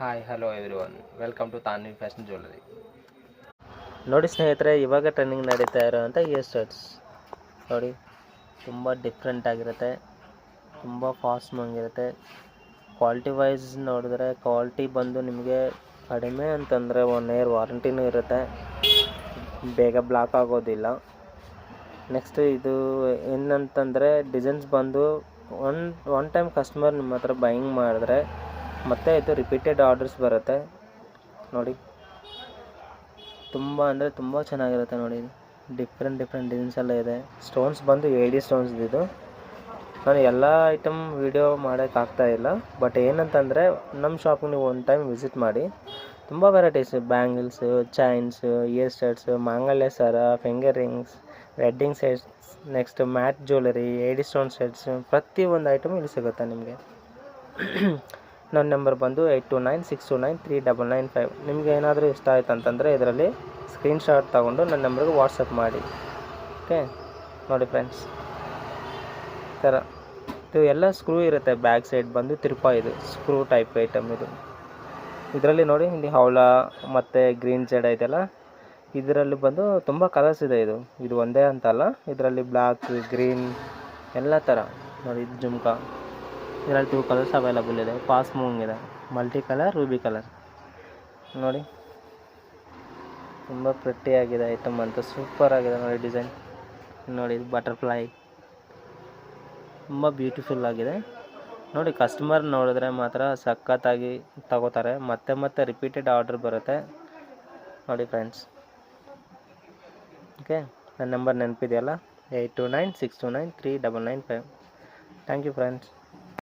Hi hello everyone, welcome to Tanvi fashion jewellery. ನೋಡಿ ಸ್ನೇಹಿತರೆ, ಇವಾಗ ಟ್ರೆಂಡಿಂಗ್ ನಡೀತಾ ಇರೋವಂಥ ಇಯರ್ ಸ್ಟಡ್ಸ್ ನೋಡಿ, ತುಂಬ ಡಿಫ್ರೆಂಟ್ ಆಗಿರುತ್ತೆ, ತುಂಬ ಫಾಸ್ಟ್ ಮೂವಿಂಗಿರುತ್ತೆ. ಕ್ವಾಲಿಟಿ ವೈಸ್ ನೋಡಿದ್ರೆ ಕ್ವಾಲಿಟಿ ಬಂದು ನಿಮಗೆ ಕಡಿಮೆ ಅಂತಂದರೆ 1 ಇಯರ್ ವಾರಂಟಿನೂ ಇರುತ್ತೆ, ಬೇಗ ಬ್ಲಾಕ್ ಆಗೋದಿಲ್ಲ. ನೆಕ್ಸ್ಟ್ ಇದು ಏನಂತಂದರೆ ಡಿಸೈನ್ಸ್ ಬಂದು ಒನ್ ಟೈಮ್ ಕಸ್ಟಮರ್ ನಿಮ್ಮ ಹತ್ರ ಬೈಯಿಂಗ್ ಮಾಡಿದ್ರೆ ಮತ್ತೆ ಇದು ರಿಪೀಟೆಡ್ ಆರ್ಡರ್ಸ್ ಬರುತ್ತೆ. ನೋಡಿ, ತುಂಬ ಅಂದರೆ ತುಂಬ ಚೆನ್ನಾಗಿರುತ್ತೆ. ನೋಡಿ, ಡಿಫ್ರೆಂಟ್ ಡಿಸೈನ್ಸ್ ಎಲ್ಲ ಇದೆ. ಸ್ಟೋನ್ಸ್ ಬಂದು AD ಸ್ಟೋನ್ಸ್ ಇದು. ನಾನು ಎಲ್ಲ ಐಟಮ್ ವಿಡಿಯೋ ಮಾಡೋಕ್ಕಾಗ್ತಾಯಿಲ್ಲ, ಬಟ್ ಏನಂತಂದರೆ ನಮ್ಮ ಶಾಪಿಗೆ ನೀವು ಒಂದು ಟೈಮ್ ವಿಸಿಟ್ ಮಾಡಿ. ತುಂಬ varieties, bangles, chains, ear studs, ಮಾಂಗಲ್ಯ ಸರ, finger rings, wedding sets, next matte jewellery, AD stone sets, ಪ್ರತಿಯೊಂದು ಐಟಮ್ ಇಲ್ಲಿ ಸಿಗುತ್ತೆ ನಿಮಗೆ. ನನ್ನ ನಂಬರ್ ಬಂದು 8296293995. ನಿಮಗೆ ಏನಾದರೂ ಇಷ್ಟ ಆಯ್ತು ಅಂತಂದರೆ ಇದರಲ್ಲಿ ಸ್ಕ್ರೀನ್ಶಾಟ್ ತೊಗೊಂಡು ನನ್ನ ನಂಬರ್ಗೆ ವಾಟ್ಸಪ್ ಮಾಡಿ. ಓಕೆ, ನೋಡಿ ಫ್ರೆಂಡ್ಸ್, ಥರ ಇದು ಎಲ್ಲ ಸ್ಕ್ರೂ ಇರುತ್ತೆ. ಬ್ಯಾಕ್ ಸೈಡ್ ಬಂದು ಇದು ಸ್ಕ್ರೂ ಟೈಪ್ ಐಟಮ್ ಇದು. ಇದರಲ್ಲಿ ನೋಡಿ, ಇಲ್ಲಿ ಹವಳ ಮತ್ತು ಗ್ರೀನ್ ಜಡ ಇದೆಯಲ್ಲ, ಇದರಲ್ಲಿ ಬಂದು ತುಂಬ ಕಲರ್ಸ್ ಇದೆ. ಇದು ಒಂದೇ ಅಂತಲ್ಲ, ಇದರಲ್ಲಿ ಬ್ಲ್ಯಾಕ್, ಗ್ರೀನ್ ಎಲ್ಲ ಥರ ನೋಡಿ. ಇದು ಜುಮ್ಕಾ, ಇದರಲ್ಲಿ 2 ಕಲರ್ಸ್ ಅವೈಲಬಲ್ ಇದೆ. ಫಾಸ್ಟ್ ಮೂವಿಂಗ್ ಇದೆ, ಮಲ್ಟಿ ಕಲರ್, ರೂಬಿ ಕಲರ್. ನೋಡಿ, ತುಂಬ ಪ್ರಿಟ್ಟಿಯಾಗಿದೆ ಐಟಮ್ ಅಂತ, ಸೂಪರ್ ಆಗಿದೆ ನೋಡಿ ಡಿಸೈನ್. ನೋಡಿ, ಬಟರ್ಫ್ಲೈ ತುಂಬ ಬ್ಯೂಟಿಫುಲ್ ಆಗಿದೆ. ನೋಡಿ, ಕಸ್ಟಮರ್ ನೋಡಿದ್ರೆ ಮಾತ್ರ ಸಖತ್ತಾಗಿ ತಗೋತಾರೆ, ಮತ್ತೆ ರಿಪೀಟೆಡ್ ಆರ್ಡರ್ ಬರುತ್ತೆ. ನೋಡಿ ಫ್ರೆಂಡ್ಸ್, ಓಕೆ, ನನ್ನ ನಂಬರ್ ನೆನಪಿದೆಯಲ್ಲ, 8296293995. Thank you friends.